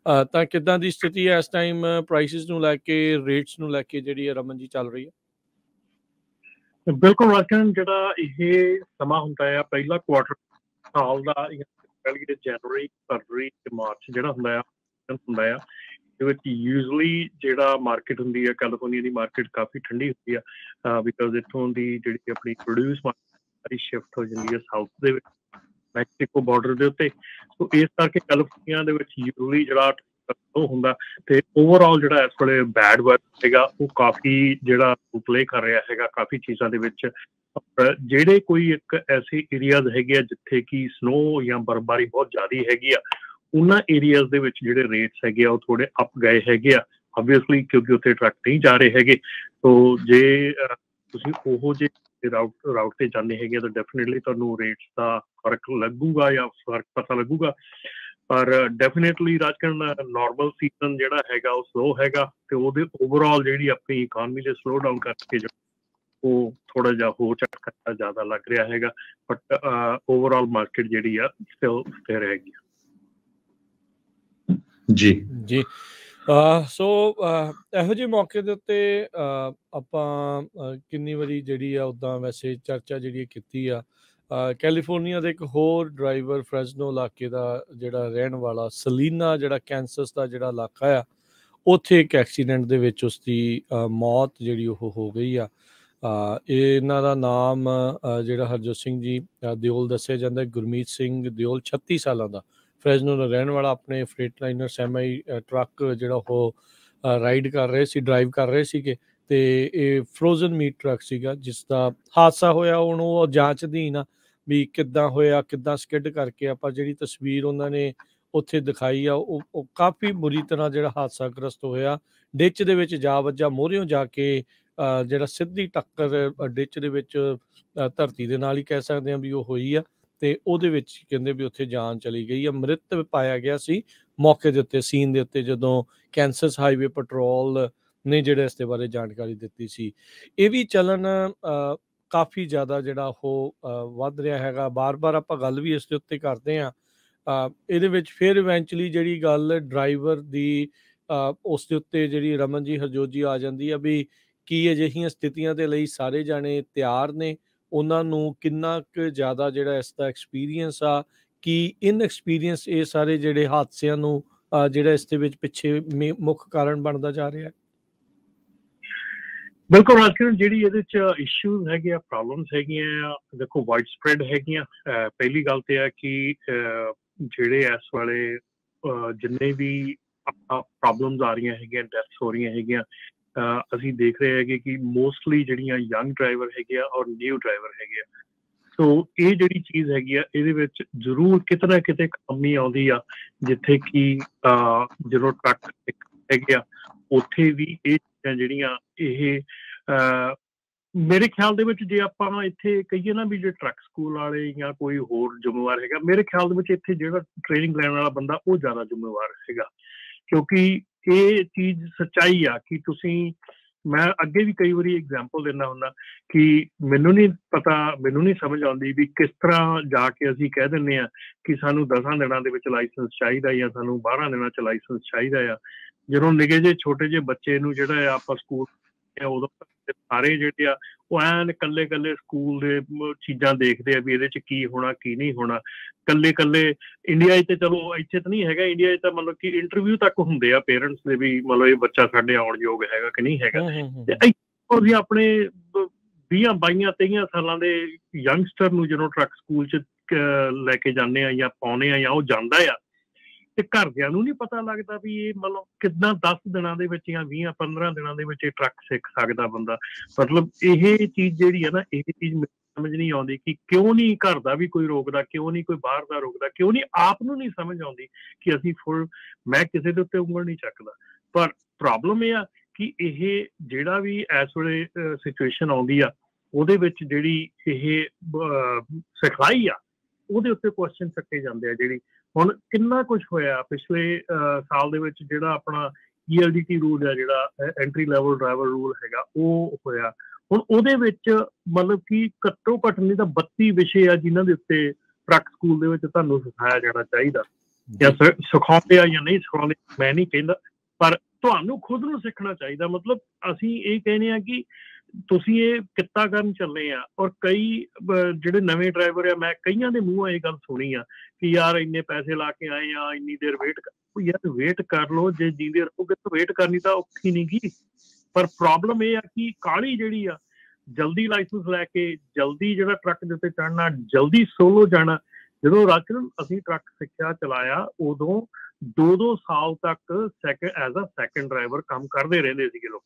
ਤਾਂ ਕਿੱਦਾਂ ਦੀ ਸਥਿਤੀ ਹੈ ਇਸ ਟਾਈਮ ਪ੍ਰਾਈਸਿਸ ਨੂੰ ਲੈ ਕੇ, ਰੇਟਸ ਨੂੰ ਲੈ ਕੇ ਜਿਹੜੀ ਹੈ ਰਮਨ ਜੀ ਚੱਲ ਰਹੀ ਹੈ? ਬਿਲਕੁਲ ਰਾਜਨ, ਜਿਹੜਾ ਇਹ ਸਮਾਂ ਹੁੰਦਾ ਆ ਪਹਿਲਾ ਕੁਆਟਰ ਸਾਲ ਦਾ, ਪਹਿਲੀ ਜਨਵਰੀ, ਫਰਵਰੀ ਤੇ ਮਾਰਚ ਜਿਹੜਾ ਹੁੰਦਾ ਆ ਇਹਦੇ ਵਿੱਚ ਯੂਜਲੀ ਜਿਹੜਾ ਮਾਰਕੀਟ ਹੁੰਦੀ ਹੈ, ਕੈਲੀਫੋਰਨੀਆ ਦੀ ਮਾਰਕੀਟ ਕਾਫੀ ਠੰਡੀ ਹੁੰਦੀ ਆ, ਬਿਕੋਜ਼ ਇੱਥੋਂ ਦੀ ਜਿਹੜੀ ਆਪਣੀ ਪ੍ਰੋਡਿਊਸ ਮਾਰਕੀਟ ਸ਼ਿਫਟ ਹੋ ਜਾਂਦੀ ਹੈ ਸਾਊਥ ਦੇ ਵਿੱਚ, ਮੈਕਸੀਕੋ ਬਾਰਡਰ ਦੇ ਉੱਤੇ। ਸੋ ਇਸ ਕਰਕੇ ਕੈਲੀਫੋਰਨੀਆ ਦੇ ਵਿੱਚ ਯੂਜਲੀ ਜਿਹੜਾ ਉਹ ਹੁੰਦਾ, ਤੇ ਓਵਰਆਲ ਜਿਹੜਾ ਇਸ ਵੇਲੇ ਬੈਡ ਵੈਦਰ ਹੈਗਾ ਉਹ ਕਾਫੀ ਜਿਹੜਾ ਪਲੇ ਕਰ ਰਿਹਾ ਹੈਗਾ ਕਾਫੀ ਚੀਜ਼ਾਂ ਦੇ ਵਿੱਚ। ਜਿਹੜੇ ਕੋਈ ਇੱਕ ਐਸੇ ਏਰੀਆਜ਼ ਹੈਗੇ ਆ ਜਿੱਥੇ ਕਿ ਸਨੋ ਜਾਂ ਬਰਫਬਾਰੀ ਬਹੁਤ ਜ਼ਿਆਦਾ ਹੈਗੀ ਆ, ਉਹਨਾਂ ਏਰੀਆਜ਼ ਦੇ ਵਿੱਚ ਜਿਹੜੇ ਰੇਟਸ ਹੈਗੇ ਆ ਉਹ ਥੋੜੇ ਅਪ ਗਏ ਹੈਗੇ ਆ, ਓਬਵੀਅਸਲੀ, ਕਿਉਂਕਿ ਉੱਥੇ ਟਰੱਕ ਨਹੀਂ ਜਾ ਰਹੇ ਹੈਗੇ। ਸੋ ਜੇ ਤੁਸੀਂ ਉਹੋ ਜਿਹੇ ਰਾਊਟ ਤੇ ਜਾਂਦੇ ਹੈਗੇ ਆ ਤਾਂ ਡੈਫੀਨੇਟਲੀ ਤੁਹਾਨੂੰ ਰੇਟਸ ਦਾ ਫਰਕ ਲੱਗੂਗਾ ਜਾਂ ਫਰਕ ਪਤਾ ਲੱਗੂਗਾ। ਪਰ ਡੈਫੀਨੇਟਲੀ ਰਾਜਕਰਨ ਨੋਰਮਲ ਸੀਜ਼ਨ ਜਿਹੜਾ ਹੈਗਾ ਉਹ ਸਲੋ ਹੈਗਾ, ਤੇ ਉਹਦੇ ਓਵਰਆਲ ਜਿਹੜੀ ਆਪਣੀ ਇਕਨੋਮੀ ਦੇ ਸਲੋ ਡਾਊਨ ਕਰਕੇ ਉਹ ਥੋੜਾ ਜਿਹਾ ਹੋਰ ਝਟਕਾ ਜ਼ਿਆਦਾ ਲੱਗ ਰਿਹਾ ਹੈਗਾ। ਬਟ ਓਵਰਆਲ ਮਾਰਕੀਟ ਜਿਹੜੀ ਆ ਸਥਿਰ ਹੈਗੀ ਆ। ਜੀ ਜੀ ਸੋ ਇਹੋ ਜਿਹੇ ਮੌਕੇ ਦੇ ਉੱਤੇ ਆਪਾਂ ਕਿੰਨੀ ਵਾਰੀ ਜਿਹੜੀ ਆ ਉੱਦਾਂ ਵੈਸੇ ਚਰਚਾ ਜਿਹੜੀ ਕੀਤੀ ਆ, ਕੈਲੀਫੋਰਨੀਆ ਦੇ ਇੱਕ ਹੋਰ ਡਰਾਈਵਰ, ਫਰੈਜ਼ਨੋ ਇਲਾਕੇ ਦਾ ਜਿਹੜਾ ਰਹਿਣ ਵਾਲਾ, ਸਲੀਨਾ ਜਿਹੜਾ ਕੈਂਸਸ ਦਾ ਜਿਹੜਾ ਇਲਾਕਾ ਆ, ਉੱਥੇ ਇੱਕ ਐਕਸੀਡੈਂਟ ਦੇ ਵਿੱਚ ਉਸਦੀ ਮੌਤ ਜਿਹੜੀ ਉਹ ਹੋ ਗਈ ਆ। ਇਹਨਾਂ ਦਾ ਨਾਮ ਜਿਹੜਾ ਹਰਜੋਤ ਸਿੰਘ ਜੀ ਦਿਓਲ ਦੱਸਿਆ ਜਾਂਦਾ, ਗੁਰਮੀਤ ਸਿੰਘ ਦਿਓਲ, 36 ਸਾਲਾਂ ਦਾ, ਫਰੈਜ਼ਨੋ ਦਾ ਰਹਿਣ ਵਾਲਾ, ਆਪਣੇ ਫਰੇਟ ਲਾਈਨਰ ਸੈਮੀ ਟਰੱਕ ਜਿਹੜਾ ਉਹ ਰਾਈਡ ਕਰ ਰਹੇ ਸੀ, ਡਰਾਈਵ ਕਰ ਰਹੇ ਸੀਗੇ, ਤੇ ਇਹ ਫਰੋਜ਼ਨ ਮੀਟ ਟਰੱਕ ਸੀਗਾ ਜਿਸ ਦਾ ਹਾਦਸਾ ਹੋਇਆ। ਹੁਣ ਉਹ ਜਾਂਚ ਅਧੀਨ ਆ ਵੀ ਕਿੱਦਾਂ ਹੋਇਆ, ਕਿੱਦਾਂ ਸਕਿੱਡ ਕਰਕੇ। ਆਪਾਂ ਜਿਹੜੀ ਤਸਵੀਰ ਉਹਨਾਂ ਨੇ ਉੱਥੇ ਦਿਖਾਈ ਆ ਉਹ ਕਾਫੀ ਬੁਰੀ ਤਰ੍ਹਾਂ ਜਿਹੜਾ ਹਾਦਸਾਗ੍ਰਸਤ ਹੋਇਆ, ਡਿੱਚ ਦੇ ਵਿੱਚ ਜਾ ਵੱਜਾ, ਮੋਹਰਿਓਂ ਜਾ ਕੇ ਜਿਹੜਾ ਸਿੱਧੀ ਟੱਕਰ ਡਿੱਚ ਦੇ ਵਿੱਚ ਧਰਤੀ ਦੇ ਨਾਲ ਹੀ ਕਹਿ ਸਕਦੇ ਹਾਂ ਵੀ ਉਹ ਹੋਈ ਆ, ਤੇ ਉਹਦੇ ਵਿੱਚ ਕਹਿੰਦੇ ਵੀ ਉੱਥੇ ਜਾਨ ਚਲੀ ਗਈ ਆ। ਮ੍ਰਿਤ ਪਾਇਆ ਗਿਆ ਸੀ ਮੌਕੇ ਦੇ ਉੱਤੇ, ਸੀਨ ਦੇ ਉੱਤੇ, ਜਦੋਂ ਕੈਂਸਸ ਹਾਈਵੇ ਪੈਟਰੋਲ ਨੇ ਜਿਹੜਾ ਇਸ ਦੇ ਬਾਰੇ ਜਾਣਕਾਰੀ ਦਿੱਤੀ ਸੀ। ਇਹ ਵੀ ਚੱਲਣ ਕਾਫੀ ਜ਼ਿਆਦਾ ਜਿਹੜਾ ਉਹ ਵੱਧ ਰਿਹਾ ਹੈਗਾ। ਬਾਰ-ਬਾਰ ਆਪਾਂ ਗੱਲ ਵੀ ਇਸ ਦੇ ਉੱਤੇ ਕਰਦੇ ਹਾਂ। ਇਹਦੇ ਵਿੱਚ ਫਿਰ ਇਵੈਂਚੁਅਲੀ ਜਿਹੜੀ ਗੱਲ ਡਰਾਈਵਰ ਦੀ ਉਸ ਦੇ ਉੱਤੇ ਜਿਹੜੀ ਰਮਨ ਜੀ, ਹਰਜੋਤ ਜੀ ਆ ਜਾਂਦੀ ਆ ਵੀ ਕੀ ਅਜਿਹੀਆਂ ਸਥਿਤੀਆਂ ਦੇ ਲਈ ਸਾਰੇ ਜਾਣੇ ਤਿਆਰ ਨੇ, ਉਹਨਾਂ ਨੂੰ ਕਿੰਨਾ ਕੁ ਜ਼ਿਆਦਾ ਜਿਹੜਾ ਇਸ ਦਾ ਐਕਸਪੀਰੀਅੰਸ ਆ, ਕੀ ਇਨਐਕਸਪੀਰੀਅੰਸ ਇਹ ਸਾਰੇ ਜਿਹੜੇ ਹਾਦਸਿਆਂ ਨੂੰ ਜਿਹੜਾ ਇਸ ਦੇ ਵਿੱਚ ਪਿੱਛੇ ਮੁੱਖ ਕਾਰਨ ਬਣਦਾ ਜਾ ਰਿਹਾ? ਬਿਲਕੁਲ ਰਾਜਕਰਨ, ਜਿਹੜੀ ਇਹਦੇ ਚ ਇਸ਼ੂਜ਼ ਹੈਗੇ ਆ, ਪ੍ਰੋਬਲਮਸ ਹੈਗੀਆਂ ਆ, ਦੇਖੋ ਵਾਈਡ ਸਪਰੈਡ ਹੈਗੀਆਂ। ਪਹਿਲੀ ਗੱਲ ਤੇ ਹੈ ਕਿ ਜਿਹੜੇ ਇਸ ਵਾਲੇ ਜਿੰਨੇ ਵੀ ਪ੍ਰੋਬਲਮਸ ਆ ਰਹੀਆਂ ਹੈਗੀਆਂ, ਡੈਥਸ ਹੋ ਰਹੀਆਂ ਹੈਗੀਆਂ, ਅਸੀਂ ਦੇਖ ਰਹੇ ਹੈਗੇ ਕਿ ਮੋਸਟਲੀ ਜਿਹੜੀਆਂ ਯੰਗ ਡਰਾਈਵਰ ਹੈਗੇ ਆ ਔਰ ਨਿਊ ਡਰਾਈਵਰ ਹੈਗੇ ਆ। ਸੋ ਇਹ ਜਿਹੜੀ ਚੀਜ਼ ਹੈਗੀ ਆ, ਇਹਦੇ ਵਿੱਚ ਜ਼ਰੂਰ ਕਿਤੇ ਨਾ ਕਿਤੇ ਕਮੀ ਆਉਂਦੀ ਆ, ਜਿੱਥੇ ਕਿ ਜਦੋਂ ਟਰੱਕ ਹੈਗੇ ਆ ਉੱਥੇ ਵੀ ਇਹ ਚੀਜ਼ਾਂ ਜਿਹੜੀਆਂ ਇਹ ਮੇਰੇ ਖਿਆਲ ਦੇ ਵਿੱਚ, ਜੇ ਆਪਾਂ ਇੱਥੇ ਕਹੀਏ ਨਾ ਵੀ ਜੇ ਟਰੱਕ ਸਕੂਲ ਵਾਲੇ ਜਾਂ ਕੋਈ ਹੋਰ ਜ਼ਿੰਮੇਵਾਰ ਹੈਗਾ, ਮੇਰੇ ਖਿਆਲ ਦੇ ਵਿੱਚ ਇੱਥੇ ਜਿਹੜਾ ਟ੍ਰੇਨਿੰਗ ਲੈਣ ਵਾਲਾ ਬੰਦਾ ਉਹ ਜ਼ਿਆਦਾ ਜ਼ਿੰਮੇਵਾਰ ਹੈਗਾ। ਕਿਉਂਕਿ ਇਹ ਚੀਜ਼ ਸੱਚਾਈ ਆ ਕਿ ਤੁਸੀਂ, ਮੈਂ ਅੱਗੇ ਵੀ ਕਈ ਵਾਰੀ ਐਗਜ਼ਾਮਪਲ ਦਿੰਦਾ ਹੁੰਦਾ ਕਿ ਮੈਨੂੰ ਨਹੀਂ ਸਮਝ ਆਉਂਦੀ ਵੀ ਕਿਸ ਤਰ੍ਹਾਂ ਜਾ ਕੇ ਅਸੀਂ ਕਹਿ ਦਿੰਦੇ ਹਾਂ ਕਿ ਸਾਨੂੰ 10 ਦਿਨਾਂ ਦੇ ਵਿੱਚ ਲਾਇਸੈਂਸ ਚਾਹੀਦਾ ਜਾਂ ਸਾਨੂੰ 12 ਦਿਨਾਂ 'ਚ ਲਾਇਸੈਂਸ ਚਾਹੀਦਾ ਆ। ਜਦੋਂ ਨਿੱਕੇ ਜਿਹੇ ਛੋਟੇ ਜਿਹੇ ਬੱਚੇ ਨੂੰ ਜਿਹੜਾ ਆ ਆਪਾਂ ਸਕੂਲ ਉਦੋਂ ਸਾਰੇ ਜਿਹੜੇ ਆ ਉਹ ਐਨ ਇਕੱਲੇ ਸਕੂਲ ਦੇ ਚੀਜ਼ਾਂ ਦੇਖਦੇ ਆ ਵੀ ਇਹਦੇ 'ਚ ਕੀ ਹੋਣਾ ਕੀ ਨਹੀਂ ਹੋਣਾ। ਇਕੱਲੇ ਇੰਡੀਆ 'ਚ ਤੇ ਚਲੋ ਇੱਥੇ ਤਾਂ ਨਹੀਂ ਹੈਗਾ, ਇੰਡੀਆ 'ਚ ਤਾਂ ਮਤਲਬ ਕਿ ਇੰਟਰਵਿਊ ਤੱਕ ਹੁੰਦੇ ਆ ਪੇਰੈਂਟਸ ਦੇ ਵੀ, ਮਤਲਬ ਇਹ ਬੱਚਾ ਸਾਡੇ ਆਉਣ ਯੋਗ ਹੈਗਾ ਕਿ ਨਹੀਂ ਹੈਗਾ। ਤੇ ਅਸੀਂ ਆਪਣੇ 20, 22, 23 ਸਾਲਾਂ ਦੇ ਯੰਗਸਟਰ ਨੂੰ ਜਦੋਂ ਟਰੱਕ ਸਕੂਲ 'ਚ ਲੈ ਕੇ ਜਾਂਦੇ ਆ ਜਾਂ ਪਾਉਂਦੇ ਆ ਜਾਂ ਉਹ ਜਾਂਦਾ ਆ, ਤੇ ਘਰਦਿਆਂ ਨੂੰ ਨਹੀਂ ਪਤਾ ਲੱਗਦਾ ਵੀ ਇਹ ਮਤਲਬ ਕਿੱਦਾਂ 10 ਦਿਨਾਂ ਦੇ ਵਿੱਚ ਜਾਂ 20, 15 ਦਿਨਾਂ ਦੇ ਵਿੱਚ ਇਹ ਟਰੱਕ ਸਿੱਖ ਸਕਦਾ ਬੰਦਾ। ਮਤਲਬ ਇਹ ਚੀਜ਼ ਜਿਹੜੀ ਹੈ ਨਾ, ਇਹ ਚੀਜ਼ ਮੈਨੂੰ ਸਮਝ ਨਹੀਂ ਆਉਂਦੀ ਕਿ ਕਿਉਂ ਨਹੀਂ ਘਰ ਦਾ ਵੀ ਕੋਈ ਰੋਕਦਾ, ਕਿਉਂ ਨਹੀਂ ਕੋਈ ਬਾਹਰ ਦਾ ਰੋਕਦਾ, ਕਿਉਂ ਨਹੀਂ ਆਪ ਨੂੰ ਨਹੀਂ ਸਮਝ ਆਉਂਦੀ ਕਿ ਅਸੀਂ ਮੈਂ ਕਿਸੇ ਦੇ ਉੱਤੇ ਉਂਗਲ ਨਹੀਂ ਚੱਕਦਾ। ਪਰ ਪ੍ਰੋਬਲਮ ਇਹ ਆ ਕਿ ਇਹ ਜਿਹੜਾ ਵੀ ਇਸ ਵੇਲੇ ਸਿਚੁਏਸ਼ਨ ਆਉਂਦੀ ਆ, ਉਹਦੇ ਵਿੱਚ ਜਿਹੜੀ ਇਹ ਸਿਖਲਾਈ ਆ, ਉਹਦੇ ਉੱਤੇ ਕੁਐਸਚਨ ਚੱਕੇ ਜਾਂਦੇ ਆ। ਜਿਹੜੀ ਹੁਣ ਕਿੰਨਾ ਕੁਛ ਹੋਇਆ ਪਿਛਲੇ ਸਾਲ ਦੇ ਵਿੱਚ, ਜਿਹੜਾ ਆਪਣਾ ELDT ਰੂਲ ਆ, ਜਿਹੜਾ ਐਂਟਰੀ ਲੈਵਲ ਡਰਾਈਵਰ ਰੂਲ ਹੈਗਾ, ਉਹ ਹੋਇਆ। ਹੁਣ ਉਹਦੇ ਵਿੱਚ ਮਤਲਬ ਕਿ ਘੱਟੋ ਘੱਟ ਨਹੀਂ ਤਾਂ 32 ਵਿਸ਼ੇ ਆ ਜਿਨ੍ਹਾਂ ਦੇ ਉੱਤੇ ਟਰੱਕ ਸਕੂਲ ਦੇ ਵਿੱਚ ਤੁਹਾਨੂੰ ਸਿਖਾਇਆ ਜਾਣਾ ਚਾਹੀਦਾ। ਜਾਂ ਸਿਖਾਉਂਦੇ ਆ ਜਾਂ ਨਹੀਂ ਸਿਖਾਉਂਦੇ, ਮੈਂ ਨਹੀਂ ਕਹਿੰਦਾ, ਪਰ ਤੁਹਾਨੂੰ ਖੁਦ ਨੂੰ ਸਿੱਖਣਾ ਚਾਹੀਦਾ। ਮਤਲਬ ਅਸੀਂ ਇਹ ਕਹਿੰਦੇ ਆ ਕਿ ਤੁਸੀਂ ਇਹ ਕਿੱਤਾ ਕਰਨ ਚੱਲੇ ਆ, ਔਰ ਕਈ ਜਿਹੜੇ ਨਵੇਂ ਡਰਾਈਵਰ ਆ, ਮੈਂ ਕਈਆਂ ਦੇ ਮੂੰਹੋਂ ਇਹ ਗੱਲ ਸੁਣੀ ਆ ਕਿ ਯਾਰ ਇੰਨੇ ਪੈਸੇ ਲਾ ਕੇ ਆਏ ਆ, ਇੰਨੀ ਦੇਰ ਵੇਟ ਯਾਰ ਵੇਟ ਕਰ ਲਓ, ਜੇ ਜੀਂਦੇ ਰਹੋਗੇ ਤਾਂ ਵੇਟ ਕਰਨੀ ਤਾਂ ਔਖੀ ਨਹੀਂ ਗੀ। ਪਰ ਪ੍ਰੋਬਲਮ ਇਹ ਆ ਕਿ ਕਾਹਲੀ ਜਿਹੜੀ ਆ, ਜਲਦੀ ਲਾਇਸੈਂਸ ਲੈ ਕੇ ਜਲਦੀ ਜਿਹੜਾ ਟਰੱਕ ਦੇ ਉੱਤੇ ਚੜ੍ਹਨਾ, ਜਲਦੀ ਸੋਲੋ ਜਾਣਾ। ਜਦੋਂ ਰਾਜਨ ਅਸੀਂ ਟਰੱਕ ਸਿੱਖਿਆ ਚਲਾਇਆ, ਉਦੋਂ 2-2 ਸਾਲ ਤੱਕ ਐਜ਼ ਅ ਸੈਕੰਡ ਡਰਾਈਵਰ ਕੰਮ ਕਰਦੇ ਰਹਿੰਦੇ ਸੀਗੇ ਲੋਕ।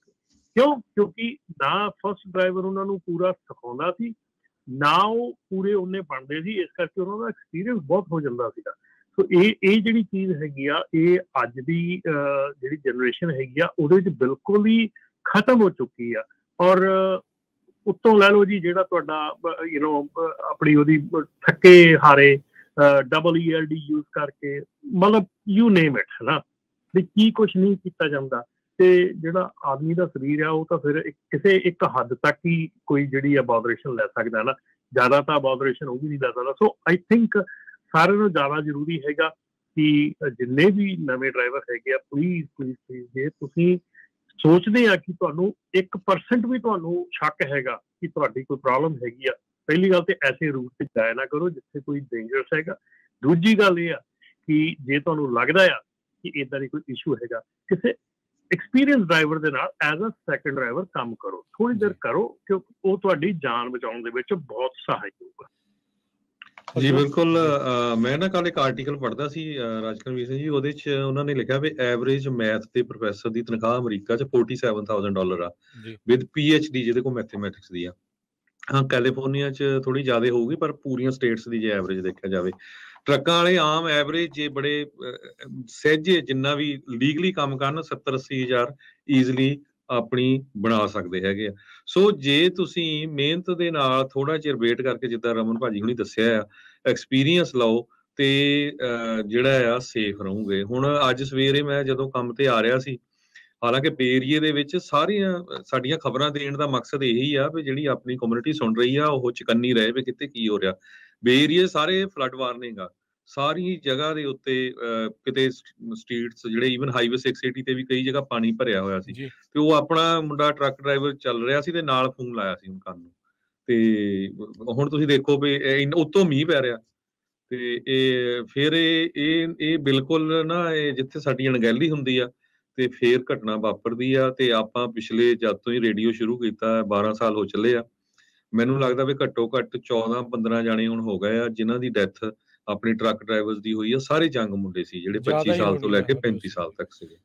ਕਿਉਂ? ਕਿਉਂਕਿ ਨਾ ਫਸਟ ਡਰਾਈਵਰ ਉਹਨਾਂ ਨੂੰ ਪੂਰਾ ਸਿਖਾਉਂਦਾ ਸੀ, ਨਾ ਉਹ ਪੂਰੇ ਉਹਨੇ ਬਣਦੇ ਸੀ, ਇਸ ਕਰਕੇ ਉਹਨਾਂ ਦਾ ਐਕਸਪੀਰੀਅੰਸ ਬਹੁਤ ਹੋ ਜਾਂਦਾ ਸੀਗਾ। ਸੋ ਇਹ ਜਿਹੜੀ ਚੀਜ਼ ਹੈਗੀ ਆ, ਇਹ ਅੱਜ ਦੀ ਜਿਹੜੀ ਜਨਰੇਸ਼ਨ ਹੈਗੀ ਆ, ਉਹਦੇ ਵਿੱਚ ਬਿਲਕੁਲ ਹੀ ਖਤਮ ਹੋ ਚੁੱਕੀ ਆ। ਔਰ ਉੱਤੋਂ ਲੈ ਲਓ ਜੀ, ਜਿਹੜਾ ਤੁਹਾਡਾ ਆਪਣੀ ਉਹਦੀ ਥੱਕੇ ਹਾਰੇ ELD ਯੂਜ਼ ਕਰਕੇ, ਮਤਲਬ ਯੂ ਨੇਮ ਇਟ, ਹੈ ਨਾ, ਵੀ ਕੀ ਕੁਛ ਨਹੀਂ ਕੀਤਾ ਜਾਂਦਾ। ਤੇ ਜਿਹੜਾ ਆਦਮੀ ਦਾ ਸਰੀਰ ਆ, ਉਹ ਤਾਂ ਫਿਰ ਕਿਸੇ ਇੱਕ ਹੱਦ ਤੱਕ ਹੀ ਕੋਈ ਜਿਹੜੀ ਆ ਬੋਦਰੇਸ਼ਨ ਲੈ ਸਕਦਾ ਨਾ, ਜ਼ਿਆਦਾ ਤਾਂ ਬੋਦਰੇਸ਼ਨ ਉਹ ਵੀ ਨਹੀਂ ਲੈ ਸਕਦਾ। ਸੋ ਆਈ ਥਿੰਕ ਸਾਰਿਆਂ ਨੂੰ ਜ਼ਿਆਦਾ ਜ਼ਰੂਰੀ ਹੈਗਾ ਕਿ ਜਿੰਨੇ ਵੀ ਨਵੇਂ ਡਰਾਈਵਰ ਹੈਗੇ ਆ, ਪਲੀਜ਼ ਜੇ ਤੁਸੀਂ ਸੋਚਦੇ ਆ ਕਿ ਤੁਹਾਨੂੰ 1% ਵੀ ਤੁਹਾਨੂੰ ਸ਼ੱਕ ਹੈਗਾ ਕਿ ਤੁਹਾਡੀ ਕੋਈ ਪ੍ਰੋਬਲਮ ਹੈਗੀ ਆ, ਪਹਿਲੀ ਗੱਲ ਤੇ ਐਸੇ ਰੂਟ ਤੇ ਜਾਇਆ ਨਾ ਕਰੋ ਜਿੱਥੇ ਕੋਈ ਡੇਂਜਰਸ ਹੈਗਾ। ਦੂਜੀ ਗੱਲ ਇਹ ਆ ਕਿ ਜੇ ਤੁਹਾਨੂੰ ਲੱਗਦਾ ਆ ਕਿ ਇੱਦਾਂ ਦੀ ਕੋਈ ਇਸ਼ੂ ਹੈਗਾ, ਕਿਸੇ ਐਕਸਪੀਰੀਅੰਸ ਡਰਾਈਵਰ ਦੇ ਨਾਲ ਐਜ਼ ਅ ਸੈਕੰਡ ਡਰਾਈਵਰ ਕੰਮ ਕਰੋ, ਥੋੜੀ ਦੇਰ ਕਰੋ, ਕਿਉਂਕਿ ਉਹ ਤੁਹਾਡੀ ਜਾਨ ਬਚਾਉਣ ਦੇ ਵਿੱਚ ਬਹੁਤ ਸਹਾਇਕ ਹੋਊਗਾ। ਜੀ ਬਿਲਕੁਲ। ਮੈਂ ਨਾ ਕੱਲ ਇੱਕ ਆਰਟੀਕਲ ਪੜ੍ਹਦਾ ਸੀ ਰਾਜਕਰਮਵੀਰ ਸਿੰਘ ਜੀ, ਉਹਦੇ 'ਚ ਉਹਨਾਂ ਨੇ ਲਿਖਿਆ ਵੀ ਐਵਰੇਜ ਮੈਥ ਦੇ ਪ੍ਰੋਫੈਸਰ ਦੀ ਤਨਖਾਹ ਅਮਰੀਕਾ 'ਚ $47,000 ਆ, ਵਿਦ PhD ਜਿਹਦੇ ਕੋਲ ਮੈਥਮੈਟਿਕਸ ਦੀ ਆ। ਹਾਂ, ਕੈਲੀਫੋਰਨੀਆ 'ਚ ਥੋੜੀ ਜ਼ਿਆਦਾ ਹੋਊਗੀ, ਪਰ ਪੂਰੀਆਂ ਸਟੇਟਸ ਦੀ ਜੇ ਐਵਰੇਜ ਦੇਖਿਆ ਜਾਵੇ, ਟਰੱਕਾਂ ਵਾਲੇ ਆਮ ਐਵਰੇਜ ਜੇ ਬੜੇ ਸਹਿਜੇ ਜਿੰਨਾ ਵੀ ਲੀਗਲੀ ਕੰਮ ਕਰਨ 70-80 ਹਜ਼ਾਰ ਈਜ਼ਲੀ ਆਪਣੀ ਬਣਾ ਸਕਦੇ ਹੈਗੇ ਆ। ਸੋ ਜੇ ਤੁਸੀਂ ਮਿਹਨਤ ਦੇ ਨਾਲ ਥੋੜਾ ਚਿਰ ਵੇਟ ਕਰਕੇ, ਜਿੱਦਾਂ ਰਮਨ ਭਾਜੀ ਹੁਣੀ ਦੱਸਿਆ ਆ, ਐਕਸਪੀਰੀਅੰਸ ਲਓ ਤੇ ਜਿਹੜਾ ਆ ਸੇਫ ਰਹੋਗੇ। ਹੁਣ ਅੱਜ ਸਵੇਰੇ ਮੈਂ ਜਦੋਂ ਕੰਮ ਤੇ ਆ ਰਿਹਾ ਸੀ, ਹਾਲਾਂਕਿ ਬੇ ਏਰੀਏ ਦੇ ਵਿੱਚ ਸਾਰੀਆਂ ਸਾਡੀਆਂ ਖਬਰਾਂ ਦੇਣ ਦਾ ਮਕਸਦ ਇਹੀ ਆ ਵੀ ਜਿਹੜੀ ਆਪਣੀ ਕਮਿਊਨਿਟੀ ਸੁਣ ਰਹੀ ਆ, ਉਹ ਚੁਕੰਨੀ ਰਹੇ ਵੀ ਕਿਤੇ ਕੀ ਹੋ ਰਿਹਾ। ਬੇ ਏਰੀਏ ਸਾਰੇ ਫਲੱਡ ਵਾਰਨਿੰਗ ਆ, ਸਾਰੀ ਜਗ੍ਹਾ ਦੇ ਉੱਤੇ ਕਿਤੇ ਸਟਰੀਟਸ ਜਿਹੜੇ ਈਵਨ ਹਾਈਵੇ 680 ਤੇ ਵੀ ਕਈ ਜਗ੍ਹਾ ਪਾਣੀ ਭਰਿਆ ਹੋਇਆ ਸੀ। ਤੇ ਉਹ ਆਪਣਾ ਮੁੰਡਾ ਟਰੱਕ ਡਰਾਈਵਰ ਚੱਲ ਰਿਹਾ ਸੀ ਤੇ ਨਾਲ ਫੋਨ ਲਾਇਆ ਸੀ ਹੁਣ ਕੰਨ ਨੂੰ, ਤੇ ਹੁਣ ਤੁਸੀਂ ਦੇਖੋ ਵੀ ਉੱਤੋਂ ਮੀਂਹ ਪੈ ਰਿਹਾ। ਤੇ ਇਹ ਫਿਰ ਇਹ ਬਿਲਕੁਲ ਨਾ, ਇਹ ਜਿੱਥੇ ਸਾਡੀ ਅਣਗਹਿਲੀ ਹੁੰਦੀ ਆ ਤੇ ਫੇਰ ਘਟਨਾ ਵਾਪਰਦੀ ਆ। ਤੇ ਆਪਾਂ ਪਿਛਲੇ ਜਦ ਤੋਂ ਹੀ ਰੇਡੀਓ ਸ਼ੁਰੂ ਕੀਤਾ 12 ਸਾਲ ਹੋ ਚੱਲੇ ਆ, ਮੈਨੂੰ ਲੱਗਦਾ ਵੀ ਘੱਟੋ ਘੱਟ 14-15 ਜਾਣੇ ਹੁਣ ਹੋ ਗਏ ਆ ਜਿਨ੍ਹਾਂ ਦੀ ਡੈਥ ਆਪਣੇ ਟਰੱਕ ਡਰਾਈਵਰਸ ਦੀ ਹੋਈ ਆ। ਸਾਰੇ ਜੰਗ ਮੁੰਡੇ ਸੀ ਜਿਹੜੇ 25 ਸਾਲ ਤੋਂ ਲੈ ਕੇ 35 ਸਾਲ ਤੱਕ ਸੀਗੇ।